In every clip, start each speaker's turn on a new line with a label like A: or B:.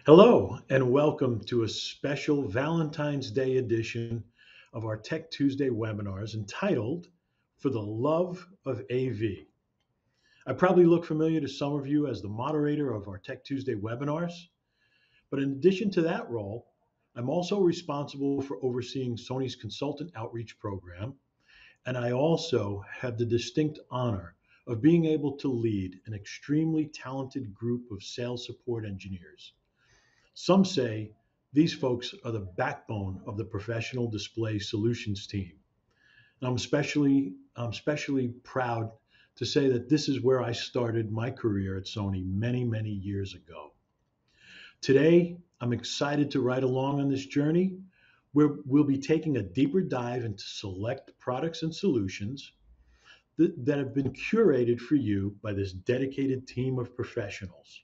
A: Hello, and welcome to a special Valentine's Day edition of our Tech Tuesday webinars entitled For the Love of AV. I probably look familiar to some of you as the moderator of our Tech Tuesday webinars, but in addition to that role, I'm also responsible for overseeing Sony's consultant outreach program, and I also have the distinct honor of being able to lead an extremely talented group of sales support engineers. Some say these folks are the backbone of the professional display solutions team. And I'm especially proud to say that this is where I started my career at Sony many, many years ago. Today, I'm excited to ride along on this journey where we'll be taking a deeper dive into select products and solutions that have been curated for you by this dedicated team of professionals.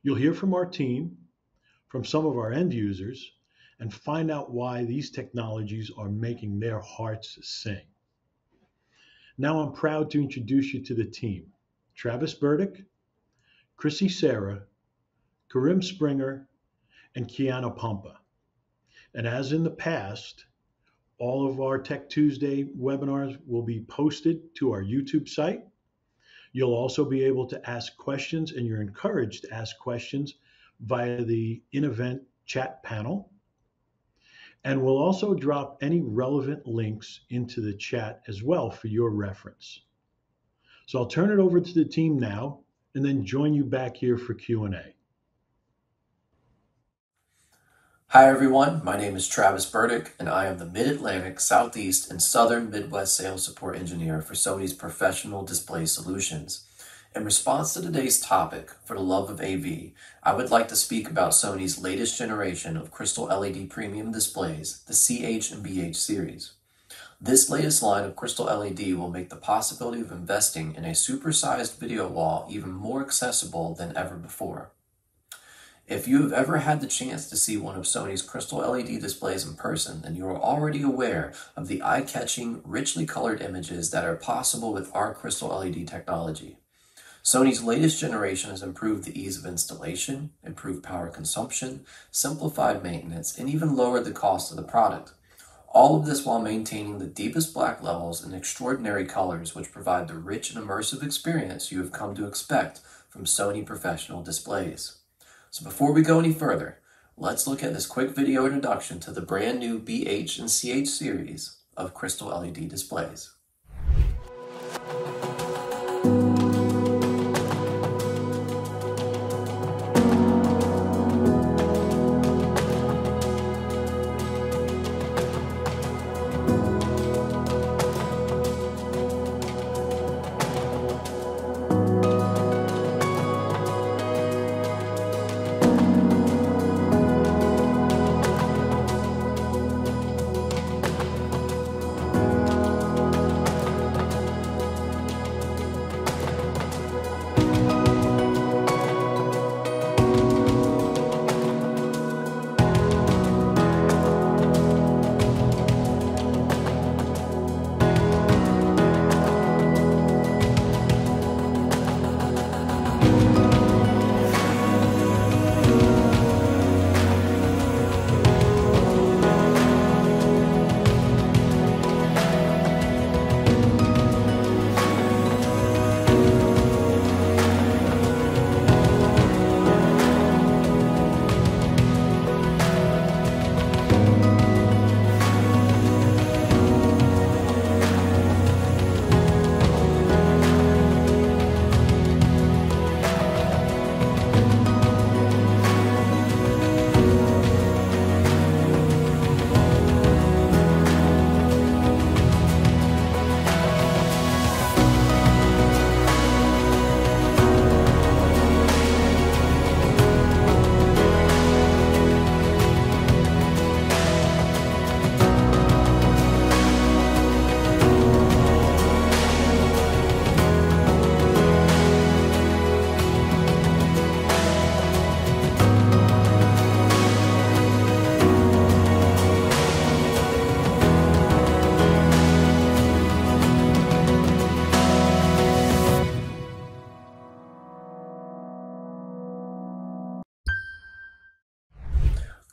A: You'll hear from our team, from some of our end users, and find out why these technologies are making their hearts sing. Now I'm proud to introduce you to the team: Travis Burdick, Chrissy Sarah, Karim Springer, and Kiana Pompa. And as in the past, all of our Tech Tuesday webinars will be posted to our YouTube site. You'll also be able to ask questions, and you're encouraged to ask questions via the in-event chat panel. And we'll also drop any relevant links into the chat as well for your reference. So I'll turn it over to the team now and then join you back here for Q&A.
B: Hi everyone, my name is Travis Burdick and I am the Mid-Atlantic, Southeast, and Southern Midwest Sales Support Engineer for Sony's Professional Display Solutions. In response to today's topic, For the Love of AV, I would like to speak about Sony's latest generation of crystal LED premium displays, the CH and BH series. This latest line of crystal LED will make the possibility of investing in a supersized video wall even more accessible than ever before. If you have ever had the chance to see one of Sony's crystal LED displays in person, then you are already aware of the eye-catching, richly colored images that are possible with our crystal LED technology. Sony's latest generation has improved the ease of installation, improved power consumption, simplified maintenance, and even lowered the cost of the product. All of this while maintaining the deepest black levels and extraordinary colors which provide the rich and immersive experience you have come to expect from Sony professional displays. So before we go any further, let's look at this quick video introduction to the brand new BH and CH series of crystal LED displays.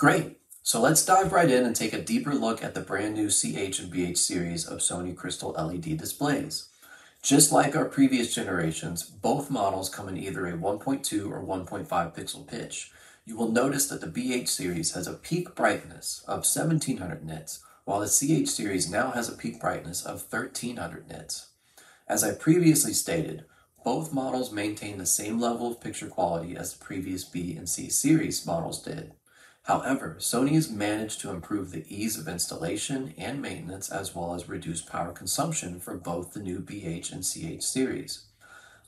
B: Great. So let's dive right in and take a deeper look at the brand new CH and BH series of Sony Crystal LED displays. Just like our previous generations, both models come in either a 1.2 or 1.5 pixel pitch. You will notice that the BH series has a peak brightness of 1700 nits, while the CH series now has a peak brightness of 1300 nits. As I previously stated, both models maintain the same level of picture quality as the previous B and C series models did. However, Sony has managed to improve the ease of installation and maintenance as well as reduce power consumption for both the new BH and CH series.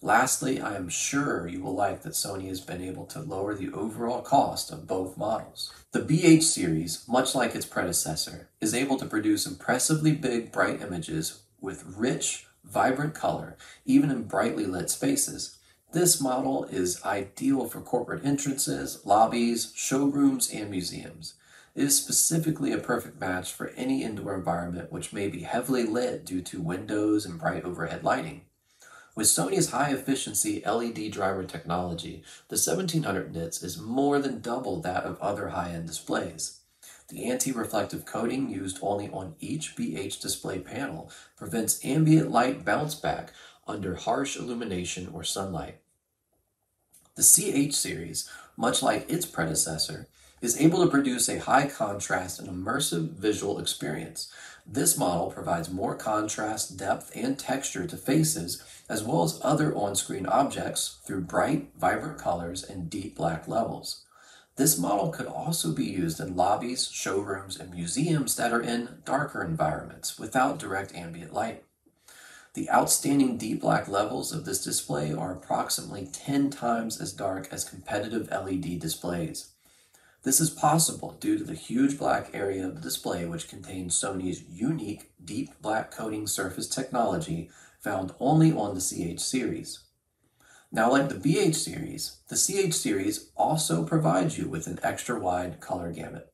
B: Lastly, I am sure you will like that Sony has been able to lower the overall cost of both models. The BH series, much like its predecessor, is able to produce impressively big, bright images with rich, vibrant color, even in brightly lit spaces. This model is ideal for corporate entrances, lobbies, showrooms, and museums. It is specifically a perfect match for any indoor environment which may be heavily lit due to windows and bright overhead lighting. With Sony's high-efficiency LED driver technology, the 1700 nits is more than double that of other high-end displays. The anti-reflective coating used only on each BH display panel prevents ambient light bounce back under harsh illumination or sunlight. The CH series, much like its predecessor, is able to produce a high contrast and immersive visual experience. This model provides more contrast, depth, and texture to faces, as well as other on-screen objects through bright, vibrant colors and deep black levels. This model could also be used in lobbies, showrooms, and museums that are in darker environments without direct ambient light. The outstanding deep black levels of this display are approximately 10 times as dark as competitive LED displays. This is possible due to the huge black area of the display, which contains Sony's unique deep black coating surface technology found only on the CH series. Now, like the BH series, the CH series also provides you with an extra wide color gamut.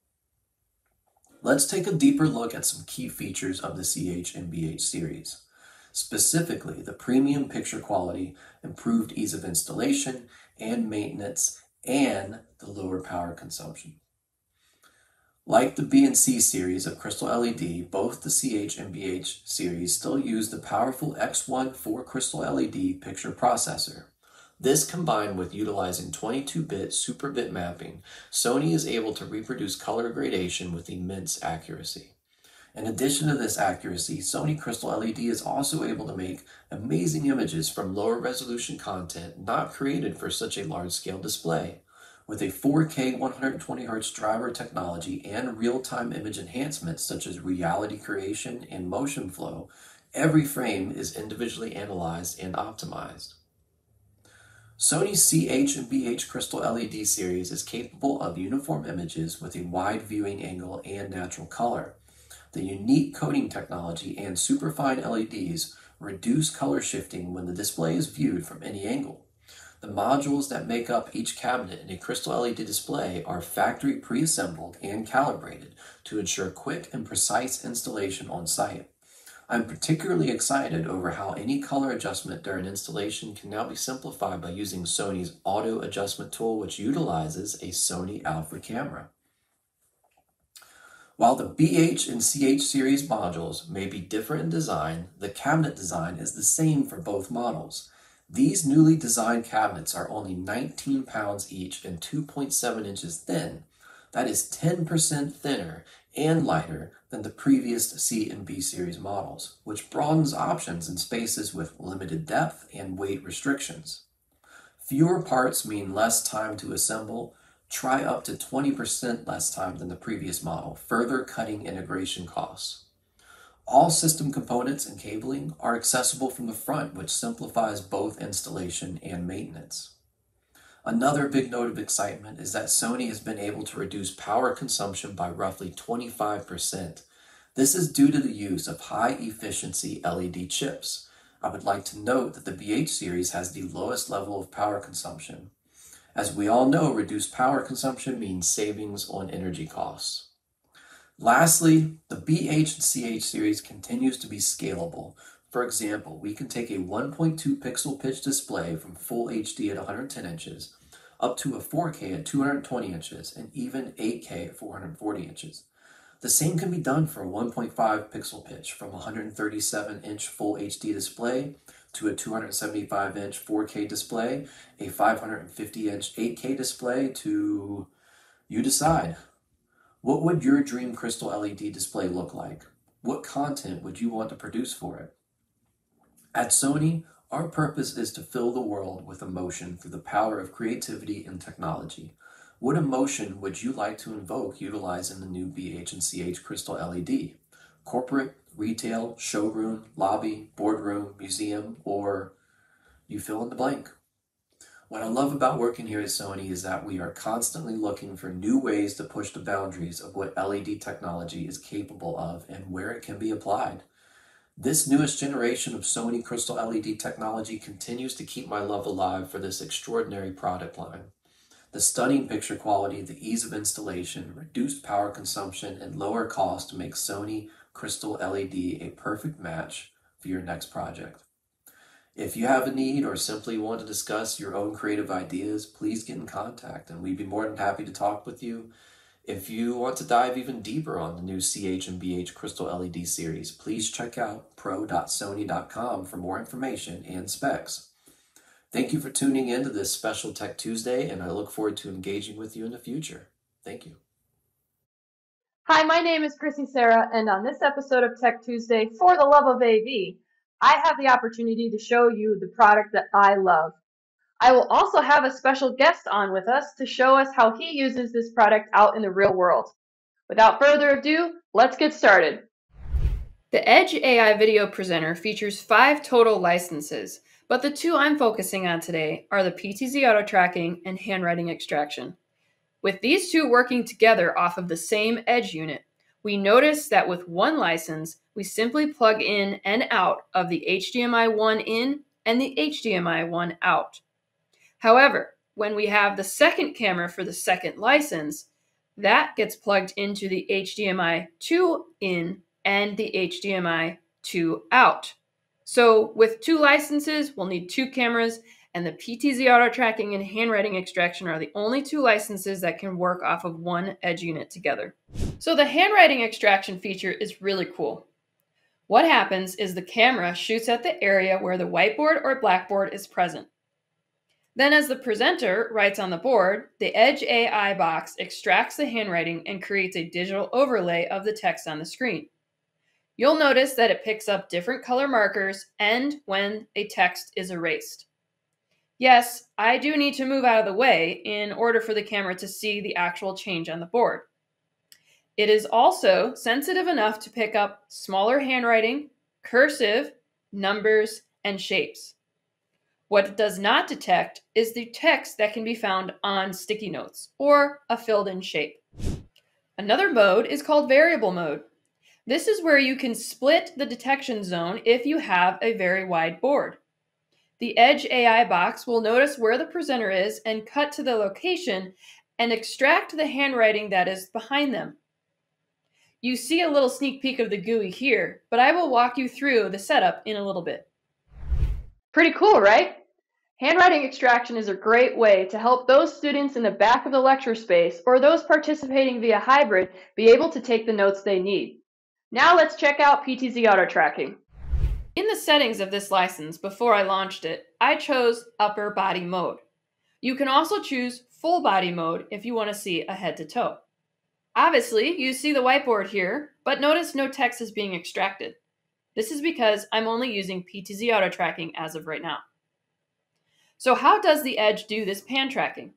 B: Let's take a deeper look at some key features of the CH and BH series. Specifically, the premium picture quality, improved ease of installation and maintenance, and the lower power consumption. Like the B and C series of Crystal LED, both the CH and BH series still use the powerful X1 4 Crystal LED picture processor. This, combined with utilizing 22-bit super bit mapping, Sony is able to reproduce color gradation with immense accuracy. In addition to this accuracy, Sony Crystal LED is also able to make amazing images from lower resolution content not created for such a large-scale display. With a 4K 120Hz driver technology and real-time image enhancements such as reality creation and motion flow, every frame is individually analyzed and optimized. Sony's CH and BH Crystal LED series is capable of uniform images with a wide viewing angle and natural color. The unique coating technology and superfine LEDs reduce color shifting when the display is viewed from any angle. The modules that make up each cabinet in a Crystal LED display are factory pre-assembled and calibrated to ensure quick and precise installation on site. I'm particularly excited over how any color adjustment during installation can now be simplified by using Sony's auto adjustment tool, which utilizes a Sony Alpha camera. While the BH and CH series modules may be different in design, the cabinet design is the same for both models. These newly designed cabinets are only 19 pounds each and 2.7 inches thin. That is 10% thinner and lighter than the previous C and B series models, which broadens options in spaces with limited depth and weight restrictions. Fewer parts mean less time to assemble. Try up to 20% less time than the previous model, further cutting integration costs. All system components and cabling are accessible from the front, which simplifies both installation and maintenance. Another big note of excitement is that Sony has been able to reduce power consumption by roughly 25%. This is due to the use of high-efficiency LED chips. I would like to note that the BH series has the lowest level of power consumption. As we all know, reduced power consumption means savings on energy costs. Lastly, the BH and CH series continues to be scalable. For example, we can take a 1.2 pixel pitch display from Full HD at 110 inches, up to a 4K at 220 inches, and even 8K at 440 inches. The same can be done for a 1.5 pixel pitch, from a 137-inch Full HD display to a 275-inch 4K display, a 550-inch 8K display, to you decide. What would your dream crystal LED display look like? What content would you want to produce for it? At Sony, our purpose is to fill the world with emotion through the power of creativity and technology. What emotion would you like to invoke utilizing the new BH and CH Crystal LED? Corporate, retail, showroom, lobby, boardroom, museum, or you fill in the blank. What I love about working here at Sony is that we are constantly looking for new ways to push the boundaries of what LED technology is capable of and where it can be applied. This newest generation of Sony Crystal LED technology continues to keep my love alive for this extraordinary product line. The stunning picture quality, the ease of installation, reduced power consumption, and lower cost make Sony Crystal LED a perfect match for your next project. If you have a need or simply want to discuss your own creative ideas, please get in contact and we'd be more than happy to talk with you. If you want to dive even deeper on the new CH and BH Crystal LED series, please check out pro.sony.com for more information and specs. Thank you for tuning in to this special Tech Tuesday, and I look forward to engaging with you in the future. Thank you.
C: Hi, my name is Chrissy Sarah, and on this episode of Tech Tuesday, for the love of AV, I have the opportunity to show you the product that I love. I will also have a special guest on with us to show us how he uses this product out in the real world. Without further ado, let's get started. The Edge AI Video Presenter features 5 total licenses, but the 2 I'm focusing on today are the PTZ auto tracking and handwriting extraction. With these 2 working together off of the same Edge unit, we notice that with one license, we simply plug in and out of the HDMI 1 in and the HDMI 1 out. However, when we have the second camera for the second license, that gets plugged into the HDMI 2 in and the HDMI 2 out. So with 2 licenses, we'll need 2 cameras, and the PTZ auto tracking and handwriting extraction are the only 2 licenses that can work off of one Edge unit together. So the handwriting extraction feature is really cool. What happens is the camera shoots at the area where the whiteboard or blackboard is present. Then as the presenter writes on the board, the Edge AI box extracts the handwriting and creates a digital overlay of the text on the screen. You'll notice that it picks up different color markers and when a text is erased. Yes, I do need to move out of the way in order for the camera to see the actual change on the board. It is also sensitive enough to pick up smaller handwriting, cursive, numbers, and shapes. What it does not detect is the text that can be found on sticky notes or a filled-in shape. Another mode is called variable mode. This is where you can split the detection zone if you have a very wide board. The Edge AI box will notice where the presenter is and cut to the location and extract the handwriting that is behind them. You see a little sneak peek of the GUI here, but I will walk you through the setup in a little bit. Pretty cool, right? Handwriting extraction is a great way to help those students in the back of the lecture space or those participating via hybrid be able to take the notes they need. Now let's check out PTZ auto tracking. In the settings of this license, before I launched it, I chose upper body mode. You can also choose full body mode if you want to see a head to toe. Obviously, you see the whiteboard here, but notice no text is being extracted. This is because I'm only using PTZ auto tracking as of right now. So how does the Edge do this pan tracking?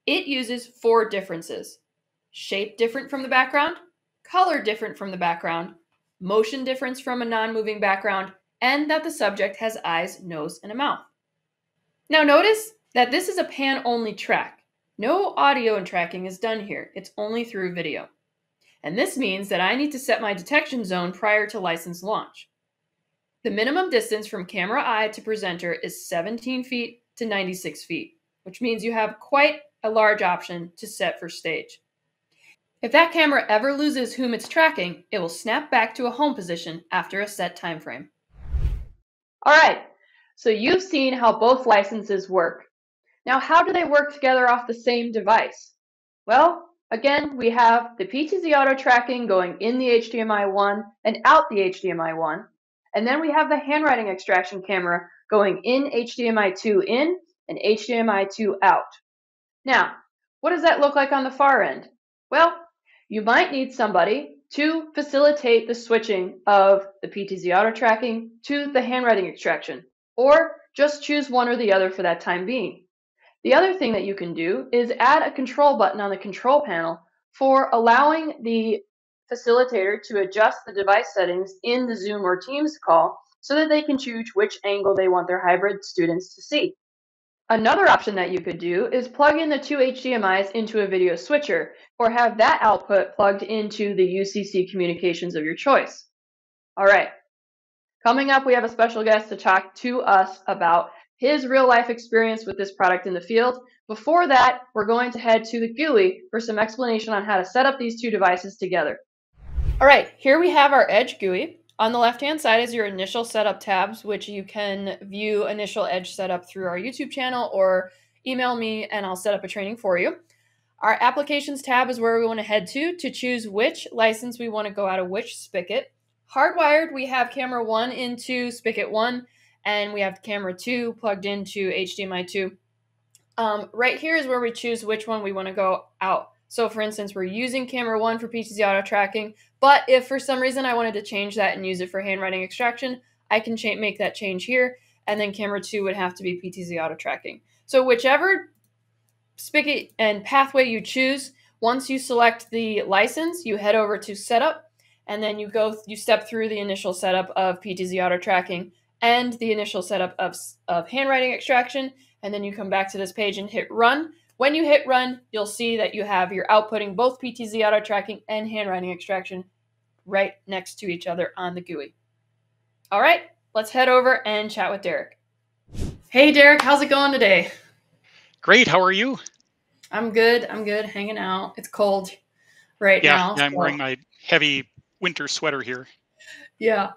C: It uses 4 differences: shape different from the background, color different from the background, motion difference from a non-moving background, and that the subject has eyes, nose, and a mouth. Now notice that this is a pan-only track. No audio and tracking is done here. It's only through video. And this means that I need to set my detection zone prior to license launch. The minimum distance from camera eye to presenter is 17 feet to 96 feet, which means you have quite a large option to set for stage. If that camera ever loses whom it's tracking, it will snap back to a home position after a set time frame. All right, so you've seen how both licenses work. Now, how do they work together off the same device? Well, again, we have the PTZ auto tracking going in the HDMI 1 and out the HDMI 1. And then we have the handwriting extraction camera going in HDMI 2 in and HDMI 2 out. Now, what does that look like on the far end? Well, you might need somebody to facilitate the switching of the PTZ auto tracking to the handwriting extraction, or just choose one or the other for that time being. The other thing that you can do is add a control button on the control panel for allowing the facilitator to adjust the device settings in the Zoom or Teams call so that they can choose which angle they want their hybrid students to see. Another option that you could do is plug in the two HDMIs into a video switcher, or have that output plugged into the UCC communications of your choice. All right, coming up, we have a special guest to talk to us about his real life experience with this product in the field. Before that, we're going to head to the GUI for some explanation on how to set up these two devices together. All right, here we have our Edge GUI. On the left-hand side is your initial setup tabs, which you can view initial Edge setup through our YouTube channel or email me and I'll set up a training for you. Our Applications tab is where we want to head to choose which license we want to go out of which spigot. Hardwired, we have camera 1 into spigot 1, and we have camera 2 plugged into HDMI 2. Right here is where we choose which one we want to go out. So for instance, we're using camera 1 for PTZ auto tracking, but if for some reason I wanted to change that and use it for handwriting extraction, I can make that change here, and then camera 2 would have to be PTZ auto tracking. So whichever spigot and pathway you choose, once you select the license, you head over to setup, and then you step through the initial setup of PTZ auto tracking and the initial setup of handwriting extraction, and then you come back to this page and hit run. When you hit run, you'll see that you're outputting both PTZ auto tracking and handwriting extraction right next to each other on the GUI. All right, let's head over and chat with Derek. Hey Derek, how's it going today?
D: Great, how are you?
C: I'm good, hanging out. It's cold right now.
D: Yeah, I'm wearing my heavy winter sweater here.
C: Yeah.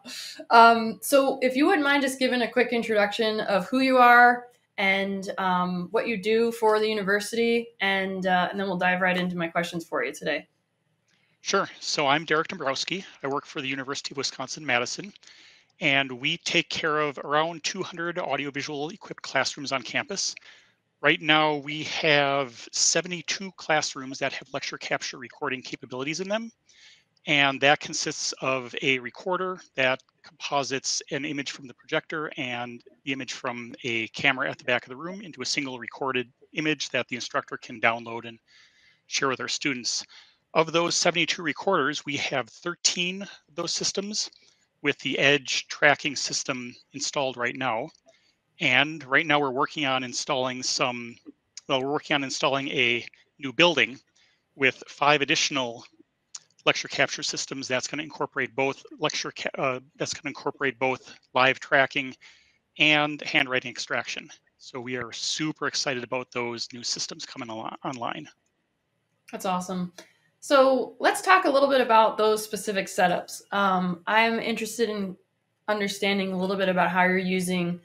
C: So if you wouldn't mind just giving a quick introduction of who you are and what you do for the university, and then we'll dive right into my questions for you today.
D: Sure. So I'm Derek Dombrowski. I work for the University of Wisconsin-Madison, and we take care of around 200 audiovisual equipped classrooms on campus. Right now, we have 72 classrooms that have lecture capture recording capabilities in them. And that consists of a recorder that composites an image from the projector and the image from a camera at the back of the room into a single recorded image that the instructor can download and share with our students. Of those 72 recorders, we have 13 of those systems with the Edge tracking system installed right now. And right now we're working on installing a new building with 5 additional lecture capture systems that's going to incorporate both live tracking and handwriting extraction. So we are super excited about those new systems coming online.
C: That's awesome. So let's talk a little bit about those specific setups. I'm interested in understanding a little bit about how you're using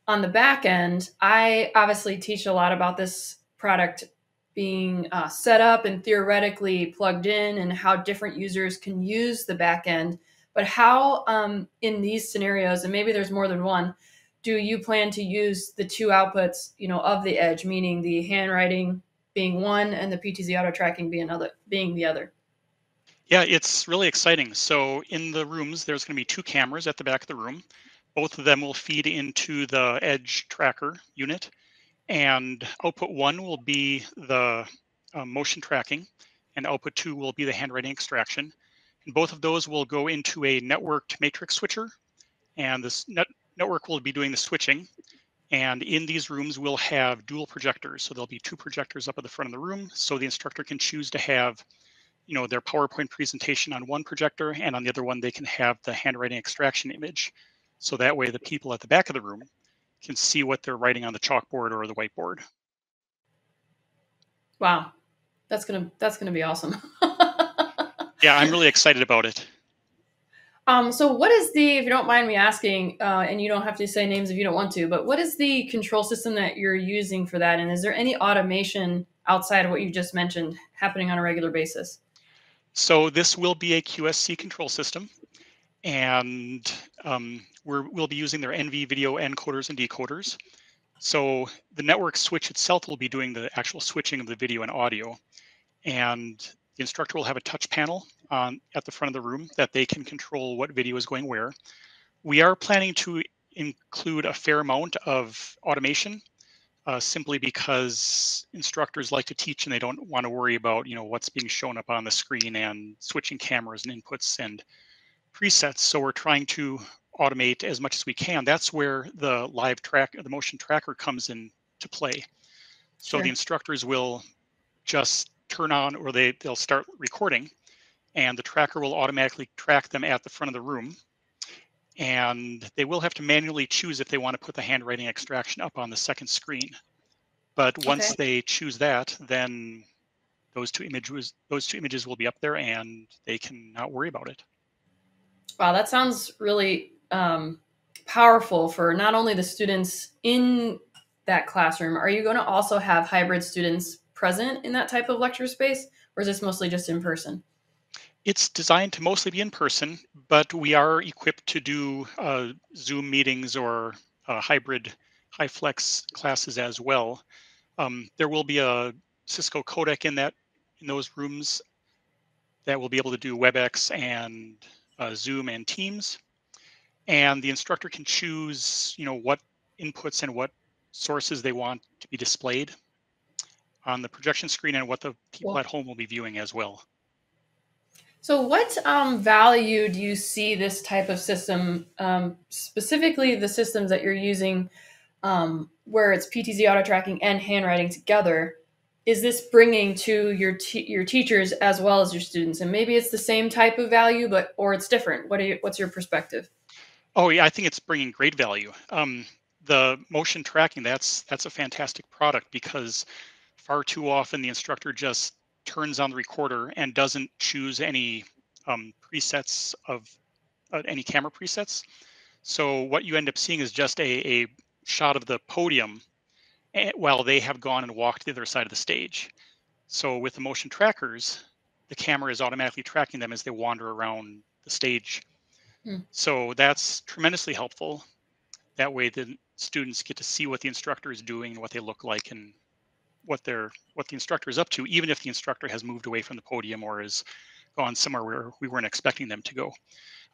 C: on the back end. I obviously teach a lot about this product being set up and theoretically plugged in, and how different users can use the back end. But how, in these scenarios, and maybe there's more than one, do you plan to use the two outputs, of the Edge, meaning the handwriting being one and the PTZ auto tracking being the other?
D: Yeah, it's really exciting. So in the rooms, there's going to be 2 cameras at the back of the room. Both of them will feed into the Edge tracker unit. And output 1 will be the motion tracking, and output 2 will be the handwriting extraction. And both of those will go into a networked matrix switcher, and this network will be doing the switching. And in these rooms, we'll have dual projectors. So there'll be 2 projectors up at the front of the room, so the instructor can choose to have their PowerPoint presentation on one projector, and on the other one, they can have the handwriting extraction image. So that way the people at the back of the room can see what they're writing on the chalkboard or the whiteboard.
C: Wow, that's gonna be awesome.
D: Yeah, I'm really excited about it.
C: So what is the, if you don't mind me asking, and you don't have to say names if you don't want to, but what is the control system that you're using for that? And is there any automation outside of what you just mentioned happening on a regular basis?
D: So this will be a QSC control system, and we'll be using their NV video encoders and decoders. So the network switch itself will be doing the actual switching of the video and audio, and the instructor will have a touch panel at the front of the room that they can control what video is going where. We are planning to include a fair amount of automation, simply because instructors like to teach and they don't want to worry about what's being shown up on the screen and switching cameras and inputs and presets. So we're trying to automate as much as we can. That's where the the motion tracker comes in to play. So the
C: Sure.
D: instructors will just turn on, or they'll start recording, and the tracker will automatically track them at the front of the room. And they will have to manually choose if they want to put the handwriting extraction up on the second screen. But once
C: Okay.
D: they choose that, then those two images will be up there, and they can not worry about it.
C: Wow, that sounds really powerful for not only the students in that classroom. Are you going to also have hybrid students present in that type of lecture space, or is this mostly just in person?
D: It's designed to mostly be in person, but we are equipped to do Zoom meetings or hybrid high flex classes as well. There will be a Cisco codec in those rooms that will be able to do WebEx and Zoom and Teams, and the instructor can choose, what inputs and what sources they want to be displayed on the projection screen and what the people
C: Cool.
D: at home will be viewing as well.
C: So, what value do you see this type of system, specifically the systems that you're using, where it's PTZ auto tracking and handwriting together? Is this bringing to your teachers as well as your students? And maybe it's the same type of value, but or it's different. What's your perspective?
D: Oh yeah, I think it's bringing great value. The motion tracking, that's a fantastic product, because far too often the instructor just turns on the recorder and doesn't choose any presets of any camera presets. So what you end up seeing is just a shot of the podium while they have gone and walked to the other side of the stage. So with the motion trackers, the camera is automatically tracking them as they wander around the stage.
C: Hmm.
D: So that's tremendously helpful. That way the students get to see what the instructor is doing and what they look like and what the instructor is up to, even if the instructor has moved away from the podium or has gone somewhere where we weren't expecting them to go.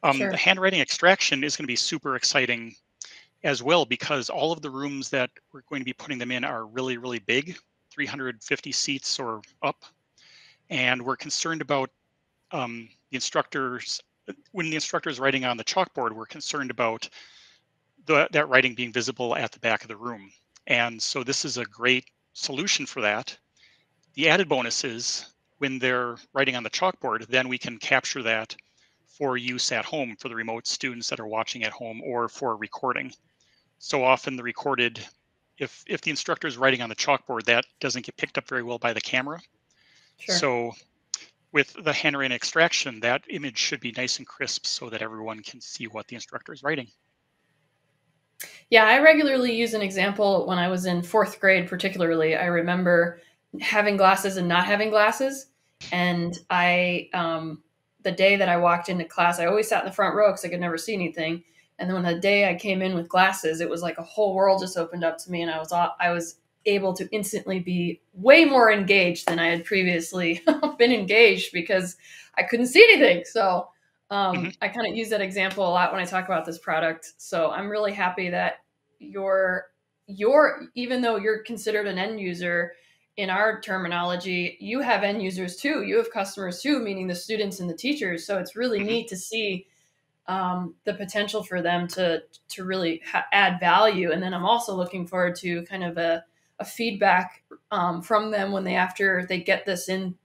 D: The
C: Sure.
D: handwriting extraction is going to be super exciting as well, because all of the rooms that we're going to be putting them in are really, really big, 350 seats or up. And we're concerned about the instructors. When the instructor is writing on the chalkboard, we're concerned about that writing being visible at the back of the room. And so this is a great solution for that. The added bonus is when they're writing on the chalkboard, then we can capture that for use at home for the remote students that are watching at home, or for recording. So often the recorded, if the instructor is writing on the chalkboard, that doesn't get picked up very well by the camera.
C: Sure.
D: So with the handwriting extraction, that image should be nice and crisp so that everyone can see what the instructor is writing.
C: Yeah, I regularly use an example when I was in fourth grade, particularly. I remember having glasses and not having glasses. And the day that I walked into class, I always sat in the front row because I could never see anything. And then when the day I came in with glasses, it was like a whole world just opened up to me, and I was able to instantly be way more engaged than I had previously been engaged because I couldn't see anything. So I kind of use that example a lot when I talk about this product. So I'm really happy that you're even though you're considered an end user in our terminology, you have end users too. You have customers too, meaning the students and the teachers. So it's really
D: Mm-hmm.
C: neat to see the potential for them to really add value. And then I'm also looking forward to kind of a feedback from them when after they get this in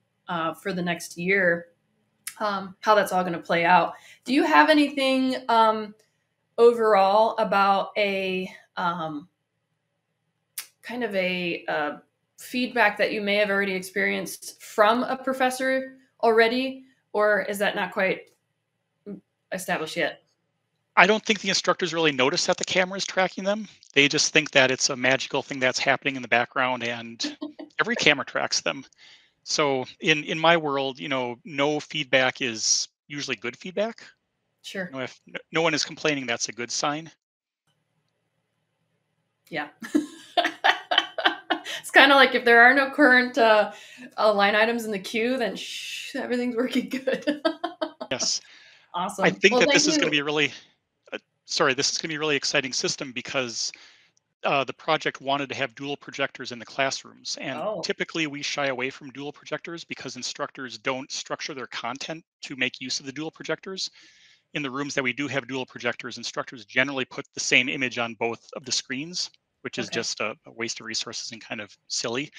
C: for the next year, how that's all going to play out. Do you have anything overall about a kind of a feedback that you may have already experienced from a professor already, or is that not quite
E: established yet.
D: I don't think the instructors really notice that the camera is tracking them. They just think that it's a magical thing that's happening in the background, and every camera tracks them. So in my world, no feedback is usually good feedback.
E: Sure.
D: If no one is complaining, that's a good sign.
E: Yeah. It's kind of like if there are no current line items in the queue, then everything's working good.
D: Yes. I
E: Awesome.
D: think
E: Well,
D: that
E: thank
D: this is going to
E: you.
D: be this is going to be a really exciting system because the project wanted to have dual projectors in the classrooms. And
E: Oh,
D: typically we shy away from dual projectors because instructors don't structure their content to make use of the dual projectors. In the rooms that we do have dual projectors, instructors generally put the same image on both of the screens, which is
E: okay.
D: just a waste of resources and kind of silly.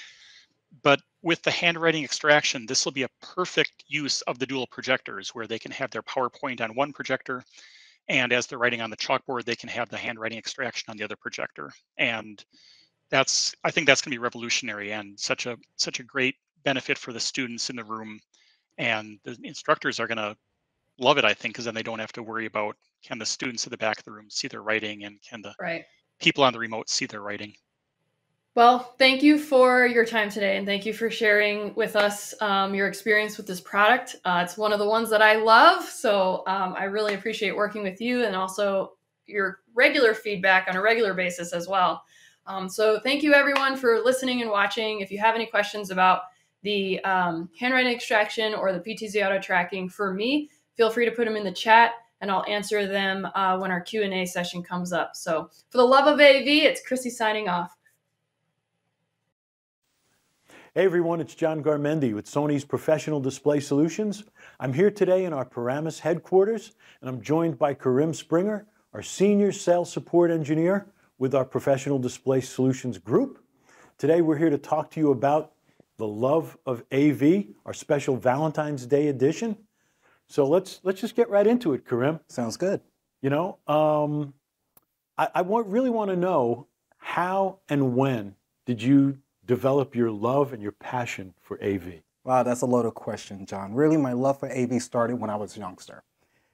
D: But with the handwriting extraction, this will be a perfect use of the dual projectors where they can have their PowerPoint on one projector, and as they're writing on the chalkboard, they can have the handwriting extraction on the other projector. And I think that's going to be revolutionary and such a great benefit for the students in the room. And the instructors are going to love it, I think, because then they don't have to worry about, can the students at the back of the room see their writing, and can the
E: Right.
D: people on the remote see their writing.
E: Well, thank you for your time today, and thank you for sharing with us your experience with this product. It's one of the ones that I love, so I really appreciate working with you, and also your regular feedback on a regular basis as well. So thank you, everyone, for listening and watching. If you have any questions about the handwriting extraction or the PTZ auto tracking for me, feel free to put them in the chat, and I'll answer them when our Q&A session comes up. So for the love of AV, it's Chrissy signing off.
A: Hey everyone, it's John Garmendi with Sony's Professional Display Solutions. I'm here today in our Paramus headquarters, and I'm joined by Karim Springer, our Senior Sales Support Engineer with our Professional Display Solutions group. Today we're here to talk to you about the love of AV, our special Valentine's Day edition. So let's just get right into it, Karim.
F: Sounds good.
A: I really want to know, how and when did you develop your love and your passion for AV?
F: Wow, that's a loaded question, John. Really, my love for AV started when I was a youngster.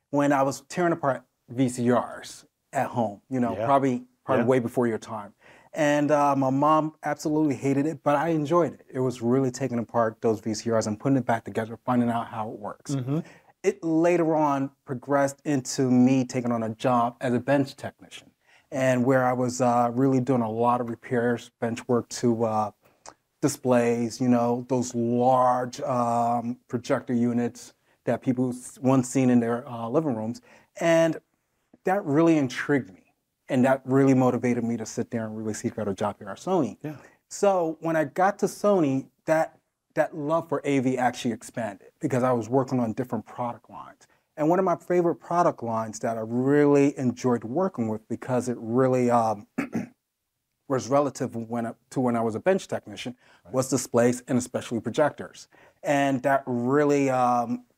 F: When I was tearing apart VCRs at home, probably way before your time. And my mom absolutely hated it, but I enjoyed it. It was really taking apart those VCRs and putting it back together, finding out how it works.
A: Mm-hmm.
F: It later on progressed into me taking on a job as a bench technician, and where I was really doing a lot of repairs, bench work to displays, those large projector units that people once seen in their living rooms. And that really intrigued me. And that really motivated me to sit there and really seek out a job here at Sony.
A: Yeah.
F: So when I got to Sony, that love for AV actually expanded because I was working on different product lines. And one of my favorite product lines that I really enjoyed working with, because it really was relative to when I was a bench technician, was displays and especially projectors. And that really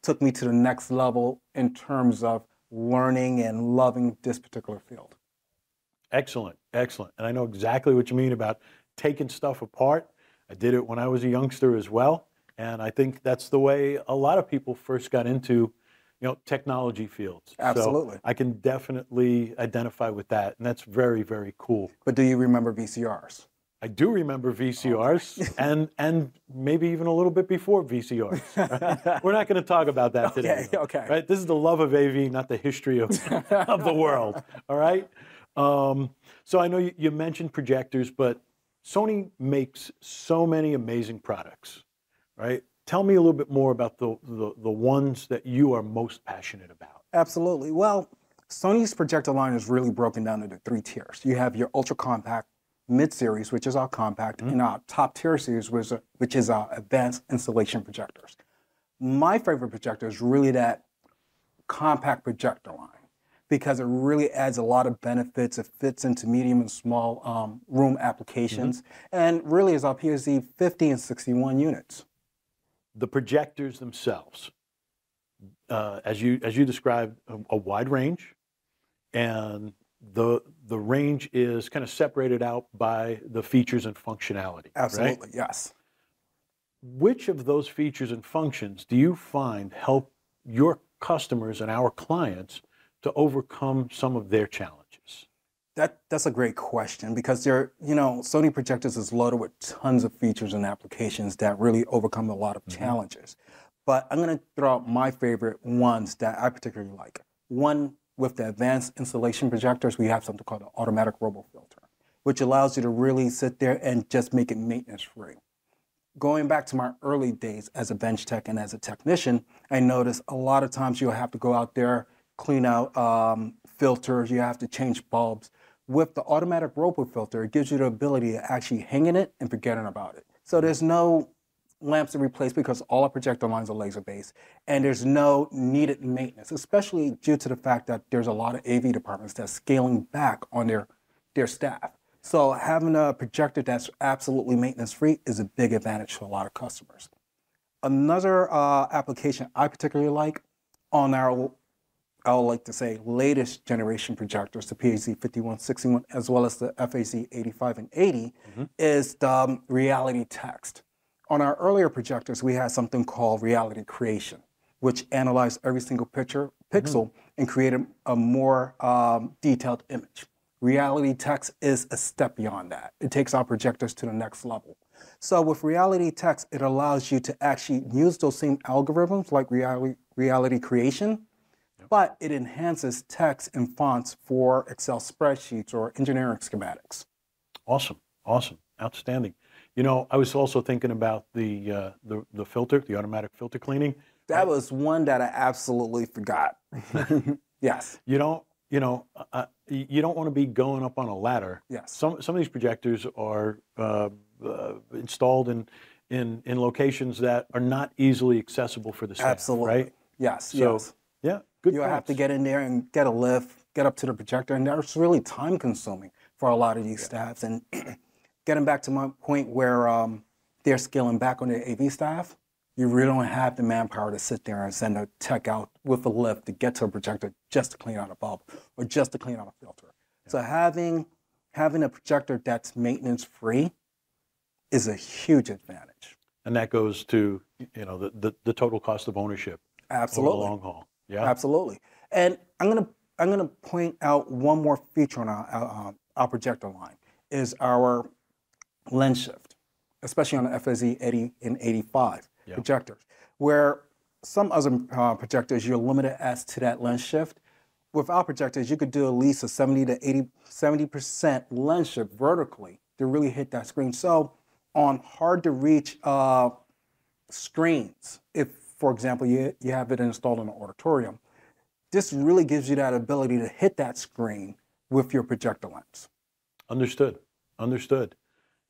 F: took me to the next level in terms of learning and loving this particular field.
A: Excellent, excellent. And I know exactly what you mean about taking stuff apart. I did it when I was a youngster as well. And I think that's the way a lot of people first got into technology fields.
F: Absolutely.
A: So I can definitely identify with that. And that's very, very cool.
F: But do you remember VCRs?
A: I do remember VCRs and maybe even a little bit before VCRs. Right? We're not going to talk about that today.
F: Okay.
A: Right? This is the love of AV, not the history of the world. All right? So I know you mentioned projectors, but Sony makes so many amazing products, right? Tell me a little bit more about the ones that you are most passionate about.
F: Absolutely. Well, Sony's projector line is really broken down into 3 tiers. You have your ultra compact, mid-series, which is our compact, and our top tier series, which is our advanced installation projectors. My favorite projector is really that compact projector line, because it really adds a lot of benefits. It fits into medium and small room applications, and really is our PSC 50 and 61 units.
A: The projectors themselves, as you described, a wide range, and the range is kind of separated out by the features and functionality.
F: Absolutely,
A: right?
F: Yes.
A: Which of those features and functions do you find help your customers and our clients to overcome some of their challenges?
F: That's a great question because Sony projectors is loaded with tons of features and applications that really overcome a lot of challenges. But I'm going to throw out my favorite ones that I particularly like. One, with the advanced installation projectors, we have something called an automatic robo filter, which allows you to really sit there and just make it maintenance free. Going back to my early days as a bench tech and as a technician, I noticed a lot of times you'll have to go out there, clean out filters, you have to change bulbs. With the automatic robo filter, it gives you the ability to actually hang in it and forgetting about it. So there's no lamps to replace because all our projector lines are laser based, and there's no needed maintenance, especially due to the fact that there's a lot of AV departments that's scaling back on their staff. So having a projector that's absolutely maintenance free is a big advantage to a lot of customers. Another application I particularly like on our, I would like to say, latest generation projectors, the PAZ 5161, as well as the FAZ 85 and 80, is the reality text. On our earlier projectors, we had something called reality creation, which analyzed every single pixel and created a more detailed image. Reality text is a step beyond that. It takes our projectors to the next level. So with reality text, it allows you to actually use those same algorithms like reality creation, but it enhances text and fonts for Excel spreadsheets or engineering schematics.
A: Awesome, awesome, outstanding. You know, I was also thinking about the filter, the automatic filter cleaning.
F: That was one that I absolutely forgot. Yes.
A: You don't want to be going up on a ladder.
F: Yes.
A: Some of these projectors are installed in locations that are not easily accessible for the staff.
F: Absolutely.
A: Right?
F: Yes.
A: So,
F: yes.
A: yeah, good.
F: You have to get in there and get a lift, get up to the projector, and that's really time consuming for a lot of these staffs. And getting back to my point where they're scaling back on their AV staff, you really don't have the manpower to sit there and send a tech out with a lift to get to a projector just to clean out a bulb or just to clean out a filter. Yeah. So having a projector that's maintenance free is a huge advantage.
A: And that goes to the total cost of ownership.
F: Absolutely.
A: Over the long haul. Yeah.
F: Absolutely. And I'm gonna point out one more feature on our projector line is our lens shift, especially on the FAZ 80 and 85 projectors, where some other projectors you're limited as to that lens shift. With our projectors, you could do at least a 70% lens shift vertically to really hit that screen. So on hard to reach screens, if, for example, you have it installed in an auditorium, this really gives you that ability to hit that screen with your projector lens.
A: Understood. Understood.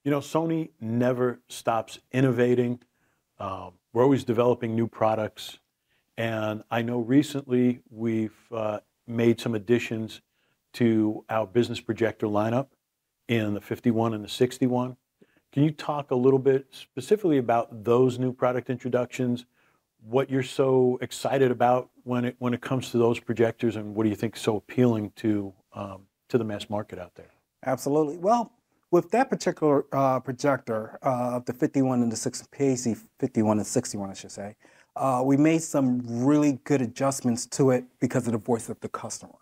A: You know, Sony never stops innovating. We're always developing new products. And I know recently we've made some additions to our business projector lineup in the 51 and the 61. Can you talk a little bit specifically about those new product introductions, what you're so excited about when it comes to those projectors, and what do you think is so appealing to the mass market out there?
F: Absolutely. Well, with that particular projector, the 51 and the PAZ 51 and 61, I should say, we made some really good adjustments to it because of the voice of the customer.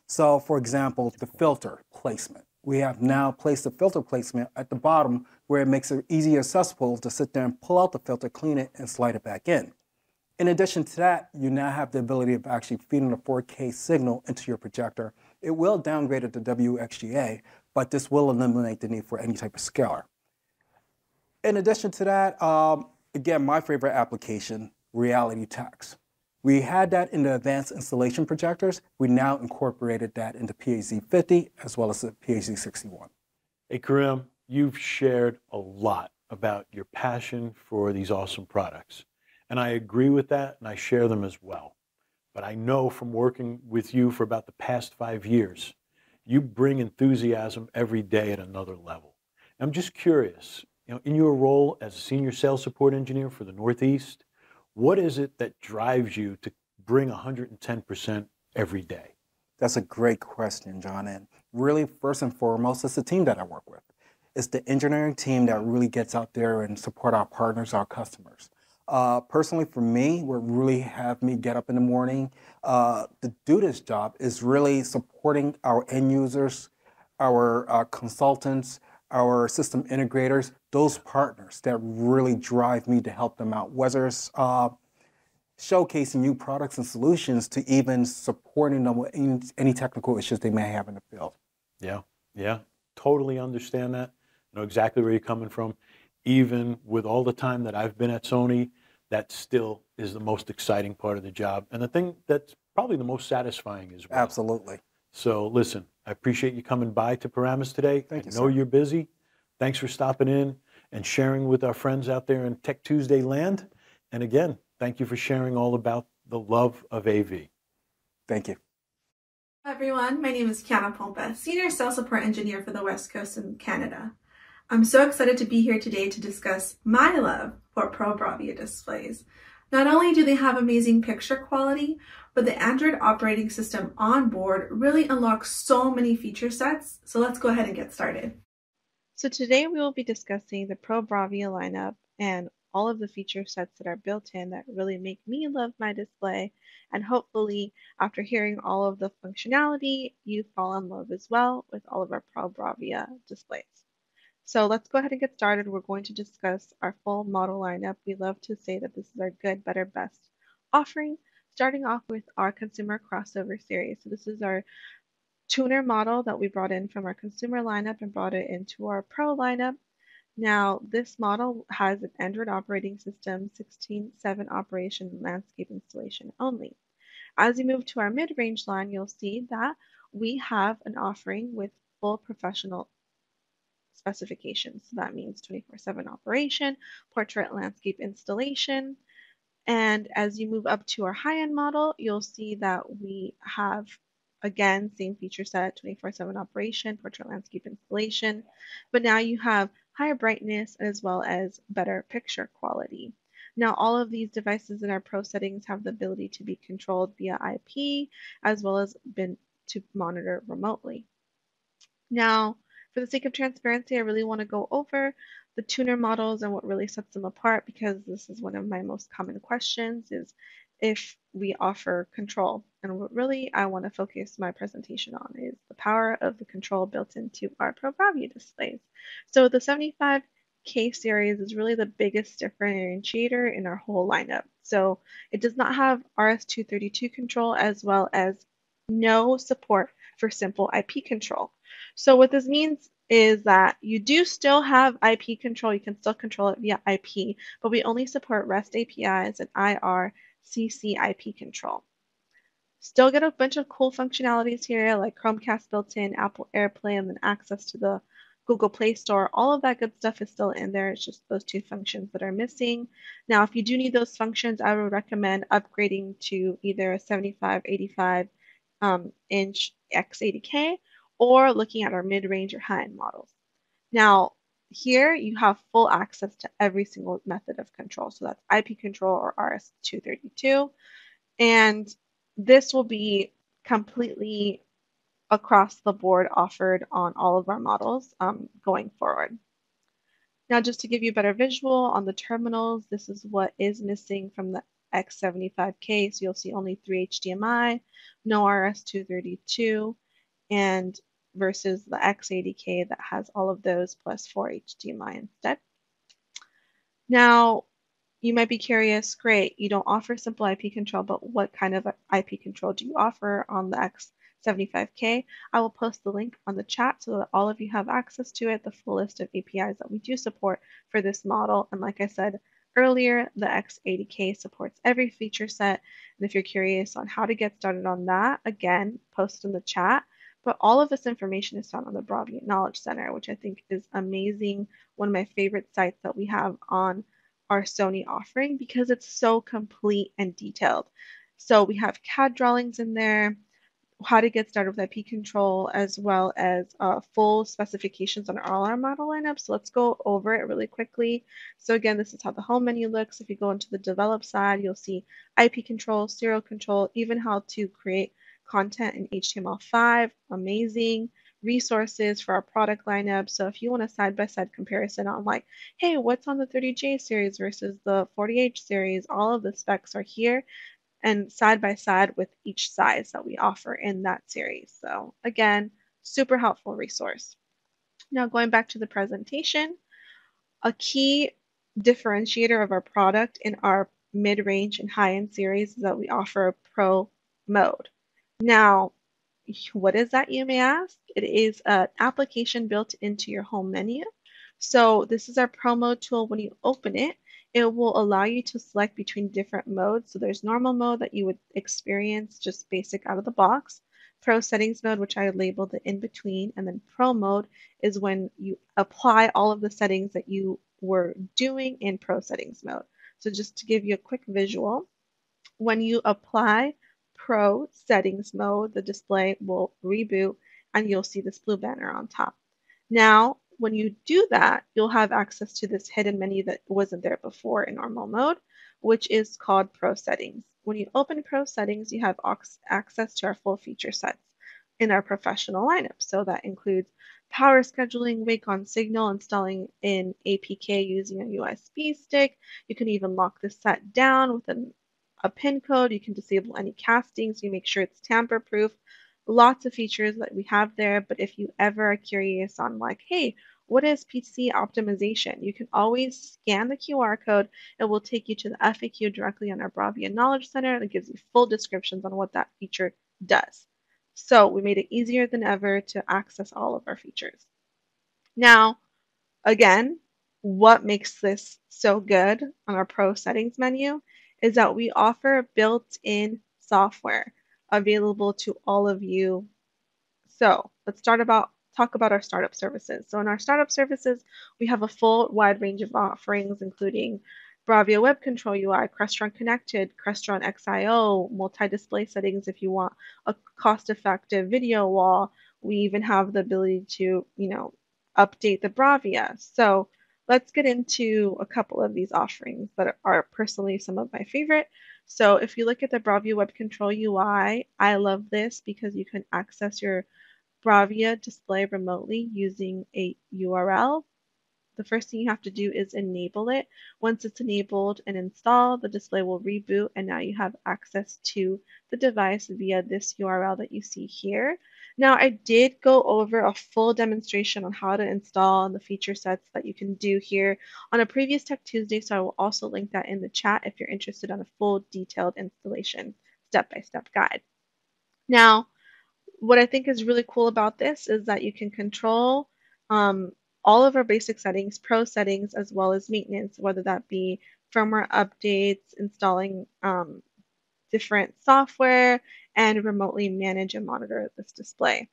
F: So, for example, the filter placement. We have now placed the filter placement at the bottom where it makes it easy accessible to sit there and pull out the filter, clean it, and slide it back in. In addition to that, you now have the ability of actually feeding a 4K signal into your projector. It will downgrade it to WXGA, but this will eliminate the need for any type of scaler. In addition to that, again, my favorite application, reality text. We had that in the advanced installation projectors. We now incorporated that into PAZ 50 as well as the PAZ 61.
A: Hey, Karim, you've shared a lot about your passion for these awesome products. And I agree with that, and I share them as well. But I know from working with you for about the past 5 years, you bring enthusiasm every day at another level. I'm just curious, in your role as a senior sales support engineer for the Northeast, what is it that drives you to bring 110% every day?
F: That's a great question, John. And really, first and foremost, it's the team that I work with. It's the engineering team that really gets out there and support our partners, our customers. Personally, for me, what really have me get up in the morning to do this job is really supporting our end users, our consultants, our system integrators, those partners that really drive me to help them out, whether it's showcasing new products and solutions to even supporting them with any technical issues they may have in the field.
A: Yeah, yeah, totally understand that. Know exactly where you're coming from. Even with all the time that I've been at Sony, that still is the most exciting part of the job, and the thing that's probably the most satisfying as well.
F: Absolutely.
A: So listen, I appreciate you coming by to Paramus today.
F: Thank you,
A: I know
F: sir.
A: you're busy. Thanks for stopping in and sharing with our friends out there in Tech Tuesday land. And again, thank you for sharing all about the love of AV.
F: Thank you.
G: Hi everyone, my name is Kiana Pompa, Senior Sales Support Engineer for the West Coast in Canada. I'm so excited to be here today to discuss my love for Pro Bravia displays. Not only do they have amazing picture quality, but the Android operating system on board really unlocks so many feature sets. So let's go ahead and get started. So today we will be discussing the Pro Bravia lineup and all of the feature sets that are built in that really make me love my display. And hopefully, after hearing all of the functionality, you fall in love as well with all of our Pro Bravia displays. So let's go ahead and get started. We're going to discuss our full model lineup. We love to say that this is our good, better, best offering, starting off with our consumer crossover series. So this is our tuner model that we brought in from our consumer lineup and brought it into our pro lineup. Now, this model has an Android operating system, 16.7 operation and landscape installation only. As you move to our mid-range line, you'll see that we have an offering with full professional specifications. So that means 24/7 operation, portrait landscape installation. And as you move up to our high-end model, you'll see that we have, again, same feature set, 24/7 operation, portrait landscape installation, but now you have higher brightness as well as better picture quality. Now, all of these devices in our pro settings have the ability to be controlled via IP as well as been to monitor remotely. Now, for the sake of transparency, I really want to go over the tuner models and what really sets them apart, because this is one of my most common questions, is if we offer control. And what really I want to focus my presentation on is the power of the control built into our Pro Bravia displays. So the 75K series is really the biggest differentiator in our whole lineup. So it does not have RS-232 control as well as no support for simple IP control. So what this means is that you do still have IP control. You can still control it via IP, but we only support REST APIs and IRCC IP control. Still get a bunch of cool functionalities here like Chromecast built in, Apple AirPlay, and then access to the Google Play Store. All of that good stuff is still in there. It's just those two functions that are missing. Now, if you do need those functions, I would recommend upgrading to either a 75, 85 inch X80K or looking at our mid-range or high-end models. Now, here you have full access to every single method of control. So that's IP control or RS-232. And this will be completely across the board offered on all of our models going forward. Now, just to give you a better visual on the terminals, this is what is missing from the X75K. So you'll see only 3 HDMI, no RS-232, and versus the X80K that has all of those plus 4 HDMI instead. Now, you might be curious, great, you don't offer simple IP control, but what kind of IP control do you offer on the X75K? I will post the link on the chat so that all of you have access to it, the full list of APIs that we do support for this model. And like I said earlier, the X80K supports every feature set. And if you're curious on how to get started on that, again, post in the chat. But all of this information is found on the Bravia Knowledge Center, which I think is amazing. One of my favorite sites that we have on our Sony offering because it's so complete and detailed. So we have CAD drawings in there, how to get started with IP control, as well as full specifications on all our model lineups. So let's go over it really quickly. So again, this is how the home menu looks. If you go into the develop side, you'll see IP control, serial control, even how to create content in HTML5, amazing. resources for our product lineup. So if you want a side-by-side comparison on like, hey, what's on the 30J series versus the 40H series, all of the specs are here and side by side with each size that we offer in that series. So again, super helpful resource. Now going back to the presentation, a key differentiator of our product in our mid-range and high-end series is that we offer a pro mode. Now, what is that, you may ask? It is an application built into your home menu. So this is our Pro Mode tool. When you open it, it will allow you to select between different modes. So there's normal mode that you would experience just basic out of the box. Pro settings mode, which I labeled the in between, and then Pro mode is when you apply all of the settings that you were doing in Pro settings mode. So just to give you a quick visual, when you apply Pro settings mode, the display will reboot and you'll see this blue banner on top. Now, when you do that, you'll have access to this hidden menu that wasn't there before in normal mode, which is called Pro Settings. When you open Pro Settings, you have access to our full feature sets in our professional lineup. So that includes power scheduling, wake on signal, installing in APK using a USB stick. You can even lock the set down with a PIN code. You can disable any casting so you make sure it's tamper proof. Lots of features that we have there, but if you ever are curious on like, hey, what is PC optimization? You can always scan the QR code. It will take you to the FAQ directly on our Bravia Knowledge Center that gives you full descriptions on what that feature does. So we made it easier than ever to access all of our features. Now, again, what makes this so good on our Pro settings menu is that we offer built-in software available to all of you. So let's talk about our startup services. So in our startup services, we have a full wide range of offerings, including Bravia Web Control UI, Crestron Connected, Crestron XIO, multi-display settings if you want a cost-effective video wall. We even have the ability to, update the Bravia. So let's get into a couple of these offerings that are personally some of my favorite. So if you look at the Bravia Web Control UI, I love this because you can access your Bravia display remotely using a URL. The first thing you have to do is enable it. Once it's enabled and installed, the display will reboot and now you have access to the device via this URL that you see here. Now, I did go over a full demonstration on how to install the feature sets that you can do here on a previous Tech Tuesday, so I will also link that in the chat if you're interested in a full detailed installation step-by-step guide. Now, what I think is really cool about this is that you can control all of our basic settings, pro settings, as well as maintenance, whether that be firmware updates, installing different software, and remotely manage and monitor this display.